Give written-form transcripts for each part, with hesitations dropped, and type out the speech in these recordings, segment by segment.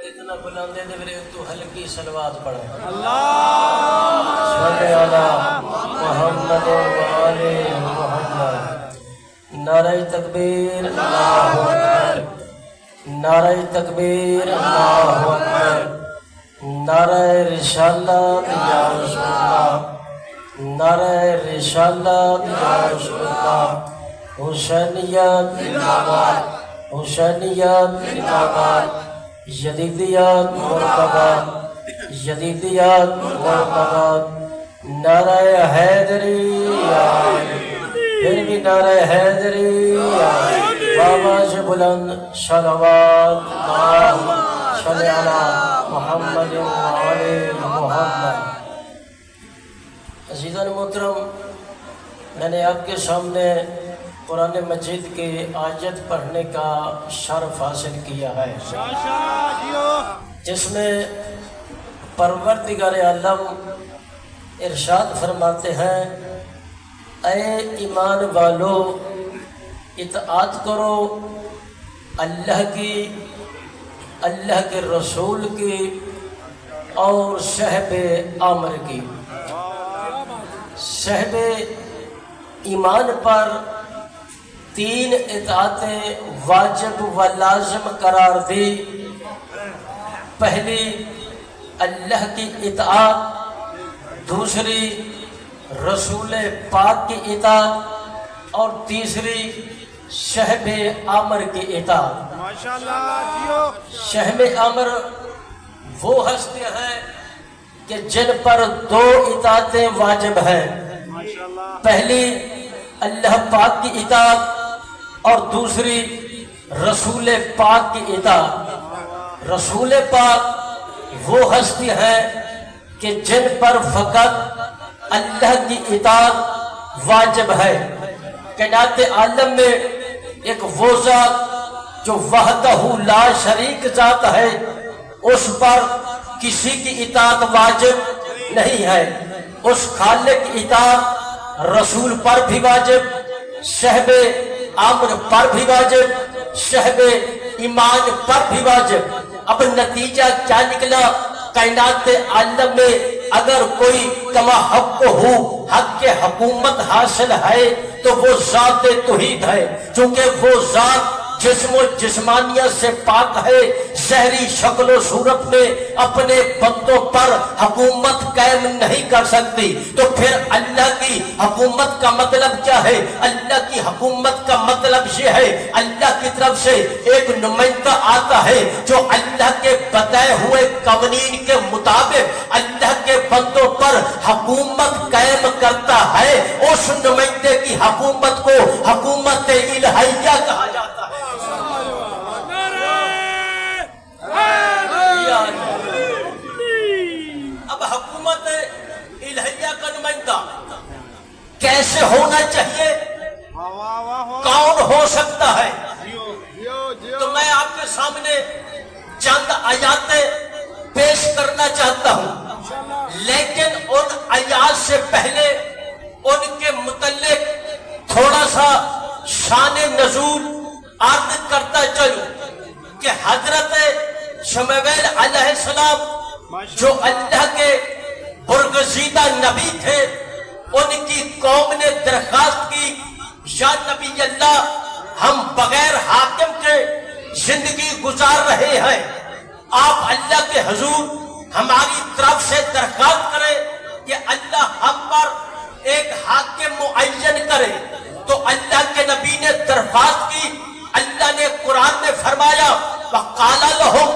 اتنا بلند ہے پھر تو ہلکی صلوات پڑھو اللہ صلی علی محمد و آل محمد۔ نعرہ تکبیر اللہ اکبر، نعرہ تکبیر اللہ اکبر، نعرہ رسالت یا رسول اللہ، نعرہ رسالت یا رسول اللہ۔ حسینیت زندہ باد، حسینیت زندہ باد، یزیدیت مرتبہ، یزیدیت مرتبہ۔ نعرہ حیدری پھر بھی نعرہ حیدری بابا سے بلند صلوات اللہم صلی علی محمد و آل محمد۔ عزیزان محترم، میں نے آپ کے سامنے قرآن مجید کی آیت پڑھنے کا شرف حاصل کیا ہے جس میں پروردگار عالم ارشاد فرماتے ہیں، اے ایمان والو اطاعت کرو اللہ کی، اللہ کے رسول کی اور صاحب امر کی۔ صاحب ایمان پر تین اطاعتیں واجب و لازم قرار دی۔ پہلی اللہ کی اطاعت، دوسری رسول پاک کی اطاعت اور تیسری صاحب امر کی اطاعت۔ صاحب امر وہ ہستے ہیں کہ جن پر دو اطاعتیں واجب ہیں، پہلی اللہ پاک کی اطاعت اور دوسری رسول پاک کی اطاعت۔ رسول پاک وہ ہستی ہیں کہ جن پر فقط اللہ کی اطاعت واجب ہے۔ کائنات عالم میں ایک وہ ذات جو وحدہ لا شریک ذات ہے، اس پر کسی کی اطاعت واجب نہیں ہے۔ اس خالق کی اطاعت رسول پر بھی واجب، صاحب امر پر بھی واجب، صاحب ایمان پر بھی واجب۔ اب نتیجہ کیا نکلا؟ کائنات عالم میں اگر کوئی کما حق ہو، حق کے حکومت حاصل ہے تو وہ ذات توحید ہے، چونکہ وہ ذات جسم و جسمانیت سے پاک ہے، ظاہری شکل و صورت میں اپنے بندوں پر حکومت قائم نہیں کر سکتی۔ تو پھر اللہ کی حکومت کا مطلب کیا ہے؟ اللہ کی حکومت کا مطلب یہ ہے اللہ کی طرف سے ایک نمائندہ آتا ہے جو اللہ کے بتائے ہوئے قوانین کے مطابق اللہ کے بندوں پر حکومت قائم کرتا ہے۔ اس نمائندے کی حکومت کو حکومت الہیہ کہا جاتا ہے۔ اب حکومت الہیہ کا نمائندہ کیسے ہونا چاہیے، کون ہو سکتا ہے؟ تو میں آپ کے سامنے چند آیاتیں پیش کرنا چاہتا ہوں، لیکن ان آیات سے پہلے ان کے متعلق تھوڑا سا شان نزول عرض کرتا چلوں کہ حضرت شمویل علیہ السلام جو اللہ کے برگزیدہ نبی تھے، ان کی قوم نے درخواست کی، یا نبی اللہ، ہم بغیر حاکم کے زندگی گزار رہے ہیں، آپ اللہ کے حضور ہماری طرف سے درخواست کریں کہ اللہ ہم پر ایک حاکم معین کرے۔ تو اللہ کے نبی نے درخواست کی، اللہ نے قرآن میں فرمایا وَقَالَ لَهُمْ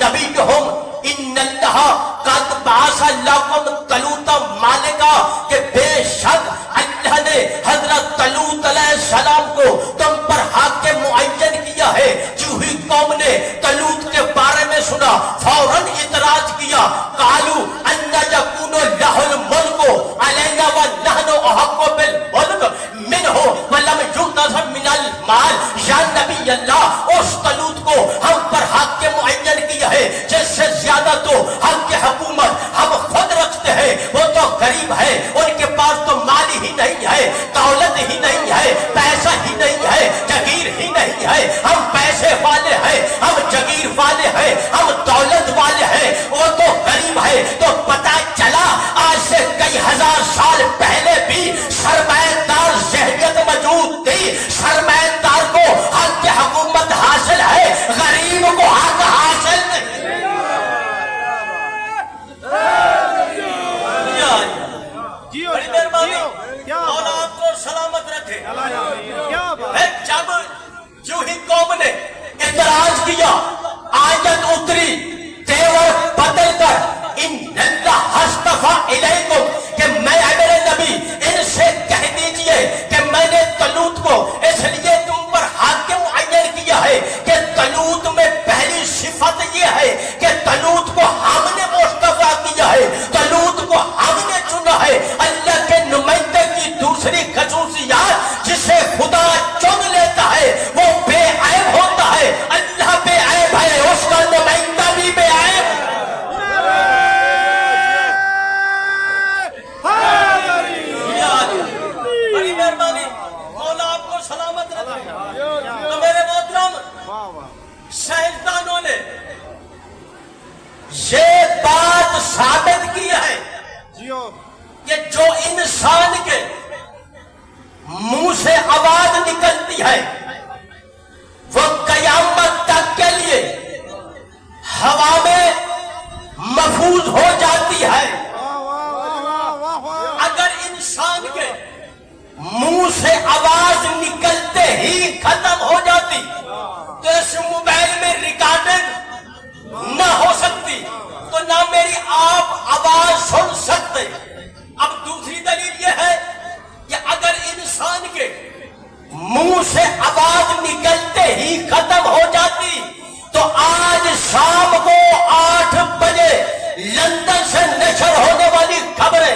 نَبِيُّهُمْ إِنَّ اللَّهَ قَدْ بَعَثَ لَكُمْ طَلُوتَ مَلِكًا، کہ بے شک اللہ نے حضرت طلوت علیہ السلام کو تم پر حاکم معین کیا ہے۔ جو ہی قوم نے طلوت کے بارے میں سنا فوراً اعتراض کیا، قالوا أَنَّ يَكُونُ لَهُ الْمُلْكُ عَلَيْنَا وَنَحْنُ أَحَقُّ بِالْمُلْكِ مِنْهُ وَلَمْ يُؤْتَ مِنَ الْمَالِ۔ یا نبی اللہ، اس طلوت کو ہم پر حاکم معین کیا ہے جس سے زیادہ تو حق کی حکومت ہم خود رکھتے ہیں، وہ تو غریب ہے، ان کے پاس تو مال ہی نہیں ہے، دولت ہی نہیں ہے، پیسہ ہی نہیں ہے، جگیر ہی نہیں ہے، ہم پیسے والے ہیں، ہم یہ ہے کہ طلوت کو ہم نے مصطفیٰ کیا ہے، طلوت کو ہم نے چنا ہے۔ اللہ کے نمائندے کی دوسری خصوصیات، جسے خدا چن لیتا ہے وہ بے عیب ہوتا ہے۔ اللہ بے عیب ہے، اس کا نمائندہ بھی بے عیب۔ بڑی مہربانی، مولا آپ کو سلامت رکھے۔ تو میرے محترم سائنسدانوں نے یہ بات ثابت کی ہے کہ جو انسان کے منہ سے آواز نکلتی ہے وہ قیامت تک کے لیے ہوا میں محفوظ ہو جاتی ہے۔ اگر انسان کے منہ سے آواز نکلتے ہی ختم ہو جاتی تو اس موبائل میں ریکارڈنگ نہ ہو سکتی، تو نہ میری آپ آواز سن سکتے۔ اب دوسری دلیل یہ ہے کہ اگر انسان کے منہ سے آواز نکلتے ہی ختم ہو جاتی تو آج شام کو 8 بجے لندن سے نشر ہونے والی خبریں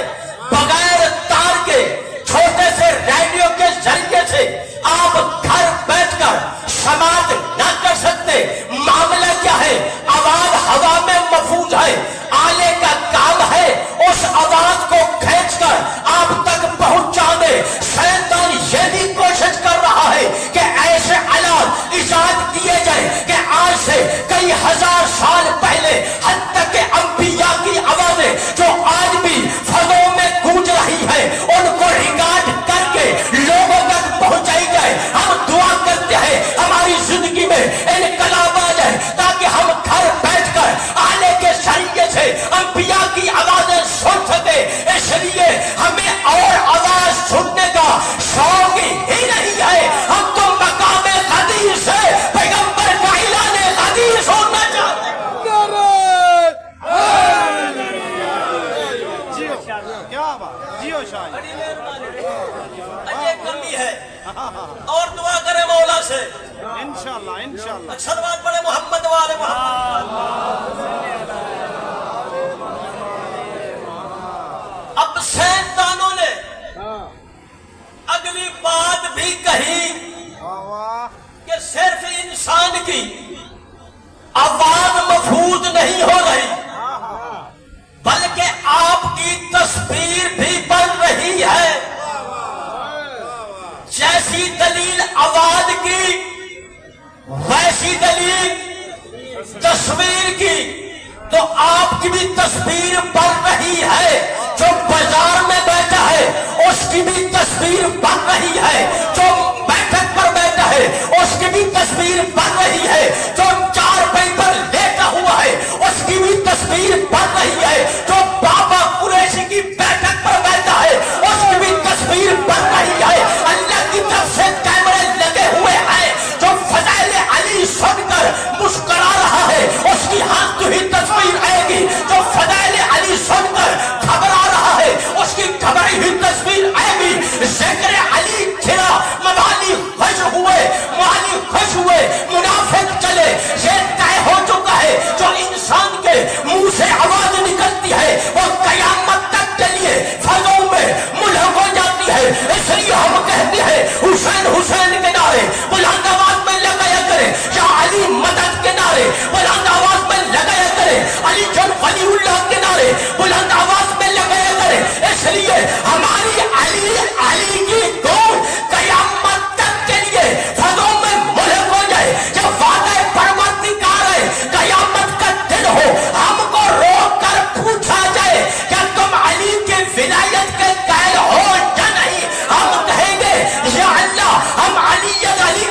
بغیر تار کے چھوٹے سے ریڈیو کے ذریعے سے آپ گھر بیٹھ کر سماعت نہ کر سکتے۔ معاملہ کیا ہے؟ آواز ہوا میں محفوظ ہے، آلے کا کام ہے اس آواز کو کھینچ کر آپ تک پہنچا دے۔ شیطان یہ بھی کوشش کر رہا ہے کہ ایسے آلات ایجاد کیے جائیں کہ آج سے کئی ہزار سال پہلے حتیٰ کہ انبیاء کی آوازیں جو آج بھی فضوں میں گونج رہی ہے ان کو ریکارڈ کر کے لوگوں تک پہنچائی جائے۔ ہم دعا کرتے ہیں ہماری زندگی میں انقلاب آ جائے تاکہ ہم گھر بیٹھ کر آلے کے ذریعے سے انبیاء کی آوازیں سن سکے۔ اس لیے ہمیں اور آواز سننے کا شوق ہی نہیں ہے، ہم تو مقام حدیث سے پیغمبر کا اعلان حدیث سننا چاہتے ہیں۔ یہ کمی ہے اور دعا کرے مولا سے انشاءاللہ۔ صلوات پڑھے محمد والے محمد۔ اب سائنسدانوں نے اگلی بات بھی کہی کہ صرف انسان کی آواز محفوظ نہیں ہو رہی بلکہ آپ کی تصویر بھی بن رہی ہے۔ جیسی دلیل آواز کی ویسی دلیل تصویر کی، تو آپ کی بھی تصویر بن رہی ہے۔ جو بازار میں بیٹھا ہے اس کی بھی تصویر بن رہی ہے، جو بیٹھک پر بیٹھا ہے اس کی بھی تصویر بن رہی ہے، جو چارپائی پر لیٹا ہوا ہے اس کی بھی تصویر بن رہی ہے، جو بابا قریشی کی بیٹھک پر بیٹھا ہے اس کی بھی تصویر بن رہی ہے۔ اللہ کی طرف سے کیمرے لگے ہوئے ہیں، جو فضائل علی سن کر مسکرا رہا ہے اس کی ہاتھ ہی تصویر آئے گی، جو فضائل علی سن کر گھبرا رہا ہے اس کی گھبرائی ہوئی تصویر آئے گی۔ ذکر علی کھلا، موالی خوش ہوئے، موالی خوش ہوئے، منافق چلے۔ یہ طے ہو چکا ہے جو انسان کے منہ سے آواز نکلتی ہے وہ قیامت تک کے لیے فضوں میں ملحق ہو جاتی ہے۔ اس لیے ہم کہتے ہیں حسین حسین کے نعرے بلند آواز میں لگایا کرے، یا علی مدد کے نعرے بلند آواز میں لگایا کرے، علی جن ولی اللہ کے نعرے بلند آواز میں لگایا کرے۔ اس لیے ہماری علی علی کی گود قیامت تک کے لیے فضوں میں ملحق ہو جائے۔ جب وعدہ پروردگار ہے قیامت کا دن ہو، ہم کو روک کر پوچھا جائے کیا تم علی کی ولایت کے قائل ہو یا نہیں، ہم کہیں گے یا اللہ ہم علی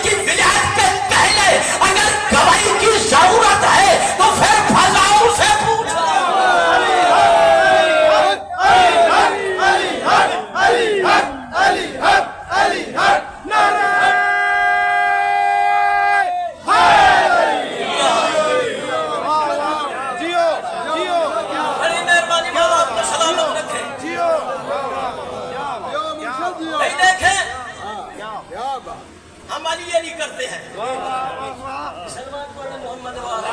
کی ولایت کے قائل ہیں۔ اگر گواہی کی ضرورت ہے تو پھر فضاؤں سے پوچھو۔ بڑی مہربانی مولا آپ کو سلامت رکھے۔ نہیں دیکھیں ہم علی نہیں کرتے ہیں۔ سلمان پڑھے محمد والا۔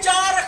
4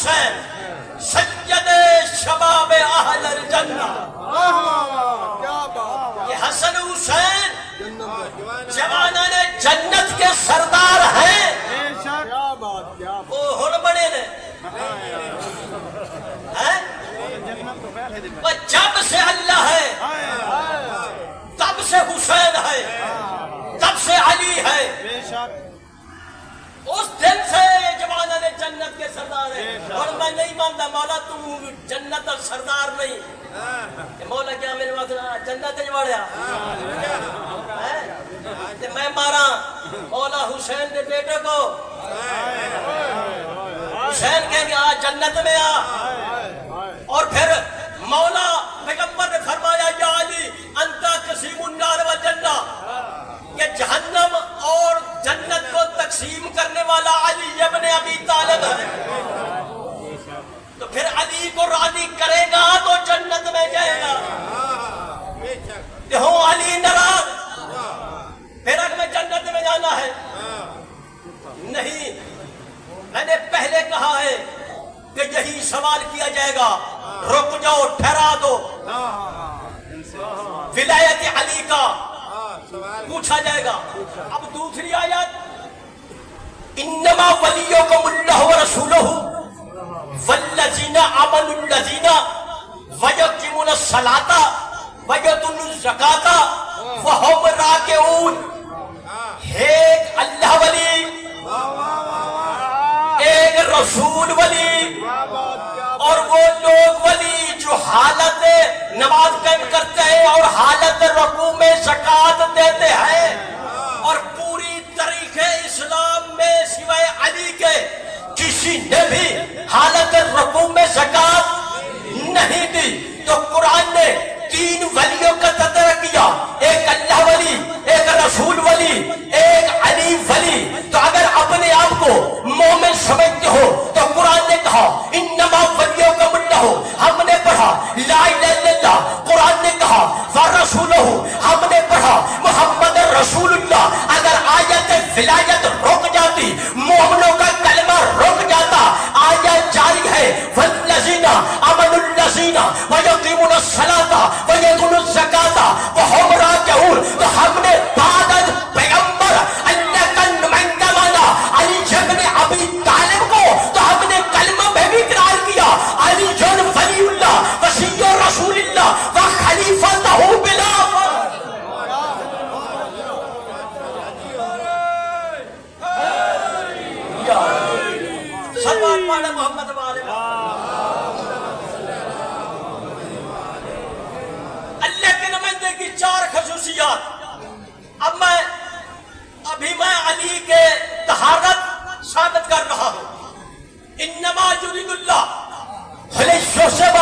حسین سید شباب اہل الجنہ. کیا بات یہ حسن حسین جوانان جنت کے سردار ہیں. کیا بات کیا وہ ہن بڑے نے وہ جب سے اللہ ہے تب سے حسین ہے تب سے علی ہے. بے شک اس دن سے جوانان جنت کے سردار ہیں. اور میں نہیں مانتا مولا تو جنت اور سردار نہیں. کہ مولا کیا میرے وقت جنت جوڑیا میں مارا مولا حسین کے بیٹے کو. حسین کہیں گے آ جنت میں آ. اور پھر مولا پیغمبر نے فرمایا یا علی انتا قسیم النار والجنہ. کہ جہنم اور جنت کو تقسیم کرنے والا علی ابن ابی طالب ہے. تو پھر علی کو راضی کرے گا تو جنت میں جائے گا. ہو علی ناراض پھر اگر میں جنت میں جانا ہے نہیں. میں نے پہلے کہا ہے کہ یہی سوال کیا جائے گا. رک جاؤ ٹھہرا دو. ولایت علی کا پوچھا جائے گا. اب دوسری آیت انما ولیکم اللہ ورسولہ والذین آمنوا الذین ویقیمون الصلاۃ ویؤتون الزکاۃ وہم راکعون. ایک اللہ ولی ایک رسول ولی اور وہ لوگ ولی جو حالت نماز قائم کرتے ہیں اور حالت رکوع میں زکات دیتے ہیں. اور پوری طریقے اسلام میں سوائے علی کے کسی نے بھی حالت رکوع میں زکات نہیں دی. تو قرآن نے تین ولیوں کا تذکرہ کیا. ایک اللہ ولی ایک رسول ولی ایک علی ولی. تو اگر اپنے آپ کو مومن سمجھتے ہو تو قرآن نے کہا انما ولیکم اللہ. ہم نے پڑھا لا الہ الا اللہ. قرآن نے کہا ورسولہ. ہم نے پڑھا محمد رسول اللہ. اگر آیت ولایت رک جاتی مومنوں کا کلمہ رک جاتا. آیت جاری ہے والذین آمنوا الذین ویقیمون الصلاۃ ویؤتون الزکاۃ وہم راکعون. تو ہم نے بعد از پیغمبر اللہ کا نمائندہ مانا علی ابن ابی طالب کو. تو ہم نے کلمہ میں بھی اقرار کیا علی جن ولی اللہ وصی رسول اللہ وخلیفتہ بلا سلام پاڑے محمد والے. اللہ کے نمائندے کی چار خصوصیات. اب ابھی میں علی کے طہارت ثابت کر رہا ہوں. انما یرید اللہ لیذھب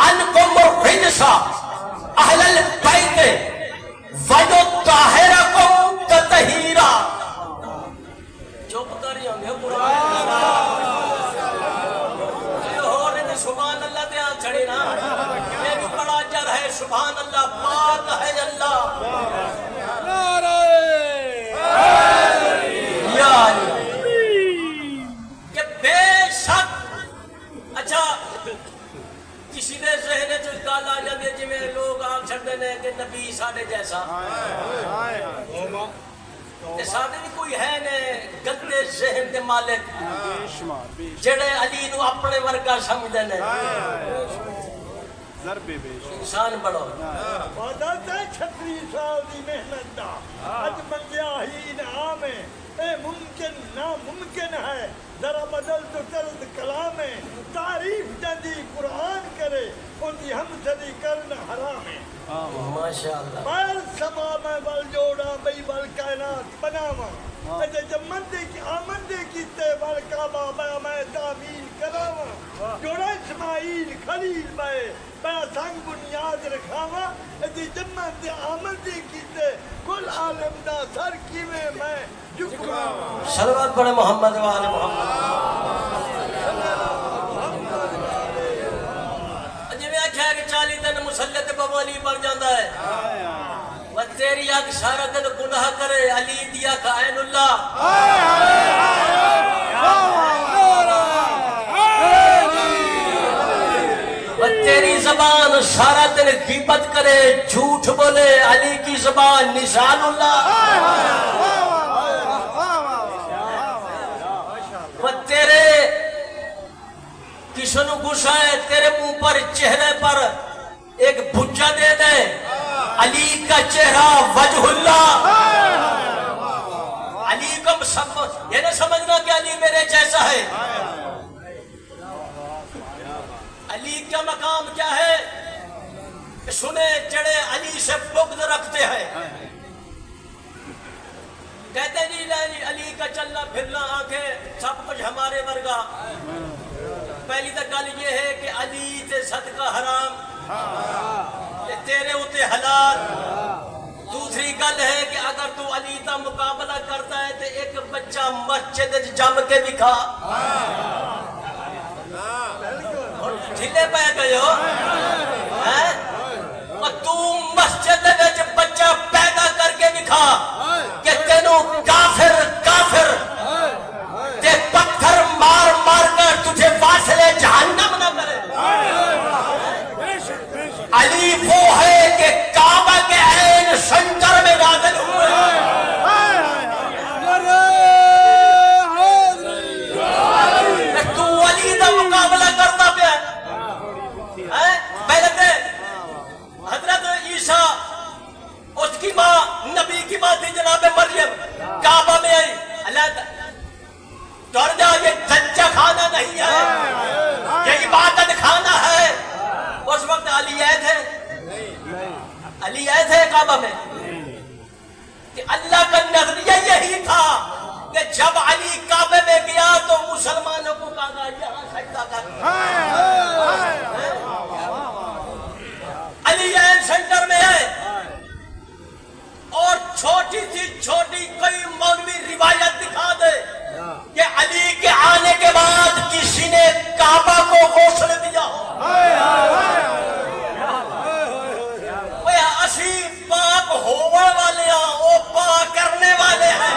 عنکم الرجس اہل البیت ویطہرکم تطہیرا. جو پتہ نہیں ہوں گے سبحان اللہ دھیان چھڑے نا. یہ بھی بڑا اجر ہے. سبحان اللہ پاک ہے اللہ. کہ بے شک اچھا کسی نے ذہن چ گل آ جاتی ہے جی لوگ آگ چھڑتے ہیں کہ نبی ساڈے جیسا. سادے بھی کوئی ہے نے گندے ذہن دے مالک جڑے علی نو اپنے ورگا سمجھدے نے. انسان بڑو 36 سال دی محنت دا اج منگیا ہی انعام ہے. اے ممکن ناممکن ہے ذرا بدل تو چلد کلام ہے. تعریف جدی قرآن کرے ان دی ہم صدی کرنا حرام ہے. ماشاءاللہ بال سما میں بل جوڑا بئی بل کائنات بناواں. اجے جمندے کی آمندے کیتے بل کعبہ میں تعمیل کراواں. جوڑا اسماعیل خلیل میں سنگ بنیاد رکھاواں. اجے جمندے آمندے کیتے کل عالم دا سر کیویں میں جھکاواں. صلوات پڑھے محمد والے محمد. جی میں آخیا کہ 40 دن مسلح تے ولی بن جاتا ہے. وہ تیری اکھ سارا دن گناہ کرے علی دیا کا عین اللہ. تیری زبان سارا دن غیبت کرے جھوٹ بولے علی کی زبان نشان اللہ وہ تیرے کسی نو غصہ ہے تیرے منہ پر چہرے پر ایک بھجا دے دے علی کا چہرہ وجہ اللہ علی کو یہ نہ سمجھنا کہ علی میرے جیسا ہے علی کا مقام کیا ہے کہ سنے چڑے علی سے بغض رکھتے ہیں کہتے نہیں علی کا چلنا پھرنا آنکھیں سب کچھ ہمارے ورگا پہلی تو گل یہ ہے کہ علی تے صدقہ حرام تیرے ہوتے حلال دوسری گل ہے کہ اگر تو علی کا مقابلہ کرتا ہے تو ایک بچہ مسجد جم کے دکھا ڈھیلے پہ گئے ہو تو مسجد بچہ پیدا کر کے دکھا کہ تینوں کافر کافر تے پتھر مار مار کر تجھے واصلے جہنم نہ کرے علی وہ ہے کہ کعبہ کے عین سنٹر میں نازل ہوئے تو علی کا مقابلہ کرتا پیا پہلے تھے حضرت عیسیٰ اس کی ماں نبی کی ماں تھی جناب مریم کعبہ میں آئی اللہ ڈر جا یہ چچا کھانا نہیں ہے یہ عبادت کھانا ہے اس وقت علی آئے تھے کعبہ میں کہ اللہ کا نظریہ یہی تھا کہ جب علی کعبے میں گیا تو مسلمانوں کو کہا یہاں سجدہ کر علی عین سینٹر میں ہے اور چھوٹی سی چھوٹی کوئی مولوی روایت دکھا دے کہ علی کے آنے کے بعد کسی نے کعبہ کو غسل دیا ہو اسی پاک ہونے والے ہیں وہ پاک کرنے والے ہیں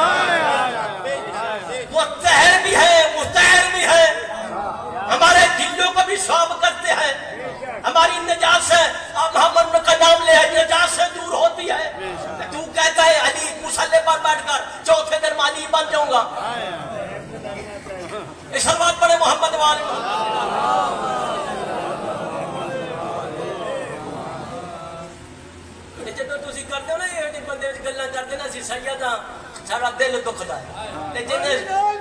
وہ طاہر بھی ہے مطہر بھی ہے ہمارے دلوں کو بھی صاف کرتے ہیں ہماری نجات سے اب ہم ان کا نام لے نجات سے دور ہوتی ہے تو کہتا ہے علی مصلی پر بیٹھ کر چوتھے دن علی بن جاؤں گا اس بات پڑے محمد والے جدو تسی کرتے ہو نا یہ بندے گلاں کرتے نا سی سیداں سارا دل دکھدا ہے لیکن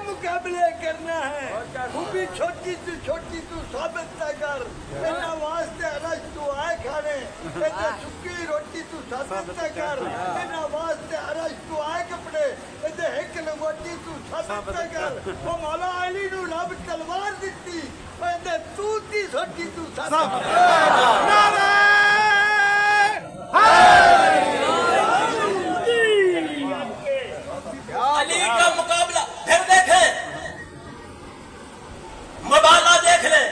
مقابلے کرنا ہے وہ بھی چھوٹی تو ثابت نہ کر اینا واسطے عرش تو آئے کھانے اینا سکی روٹی تو ثابت نہ کر اینا واسطے عرش تو آئے کپڑے اینا ایک لنگوٹی تو ثابت نہ کر وہ مولا علی نو رب تلوار دیتی اینا تو تی سوٹی تو ثابت نعرہ علی کا مقابلہ پھر دیکھیں مبالغہ دیکھ لیں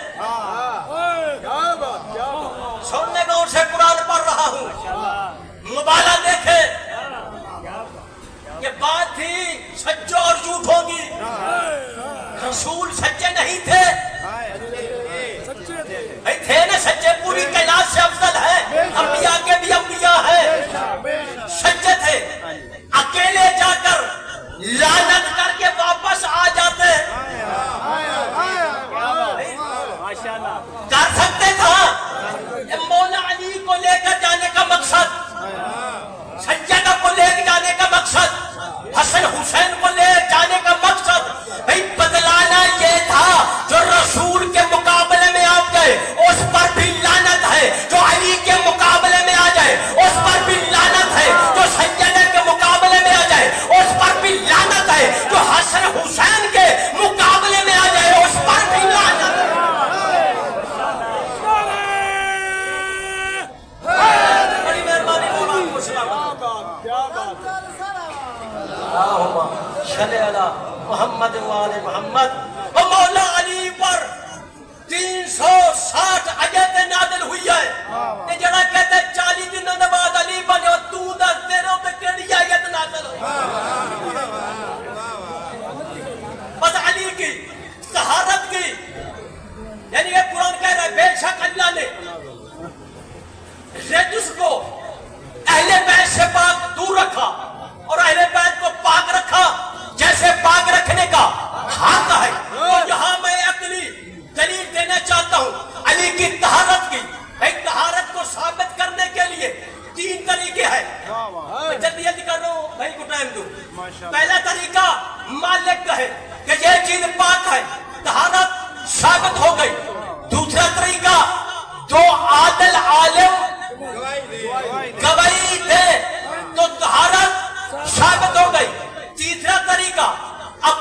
سننے کا ان سے قرآن پڑھ رہا ہوں مبالغہ دیکھیں یہ بات تھی سچوں اور جھوٹوں کی رسول سچے نہیں تھے تھے نا سچے پوری کائنات سے افضل ہے انبیاء کے بھی انبیاء ہیں سچے تھے اکیلے جا کر لعنت کر کے واپس آ جاتے کر سکتے تھا مولا علی کو لے کر جانے کا مقصد سیدہ کو لے کر جانے کا مقصد حسن حسین کو لے جانے کا مقصد بھئی بدلانا یہ تھا جو رسول کے مقابلے میں آ گئے اس پر بھی لعنت ہے جو علی کے مقابلے میں آ جائے اس پر بھی لعنت ہے جو سیدہ کے مقابلے میں آ جائے اس پر بھی لعنت ہے جو حسن حسین کے مقابلے میں آ جائے اس پر بھی لعنت ہے بڑی مہربانی مولا کو سلام اللہم صلی علی محمد وآل محمد و مولا علی پر 360 آیتیں نازل ہوئی ہے کہ جڑا کہتے 40 دنوں کے بعد علی بنے تو دس تیرے تے کیڑی آیت نازل ہوئی بس علی کی طہارت کی یعنی یہ قرآن کہہ رہا ہے بے شک اللہ نے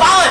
5।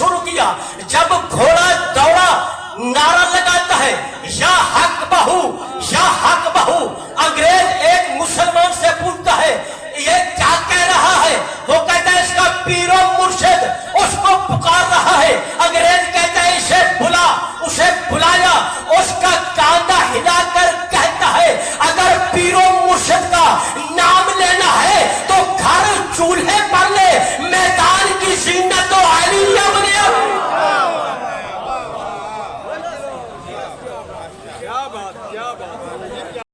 شروع کیا. جب گھوڑا دوڑا نعرہ لگاتا ہے یا حق بہو یا حق